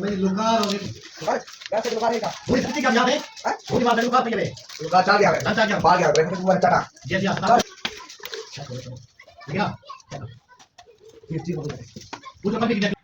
मेरी लुकार हो गई। कैसे लुका रहेगा? पूरी स्थिति क्या याद है? पूरी बात लुकार पे गए। लुका चल गया, चल गया, भाग गया, देखो तू चटा। जी जी आता। क्या? पूजा करके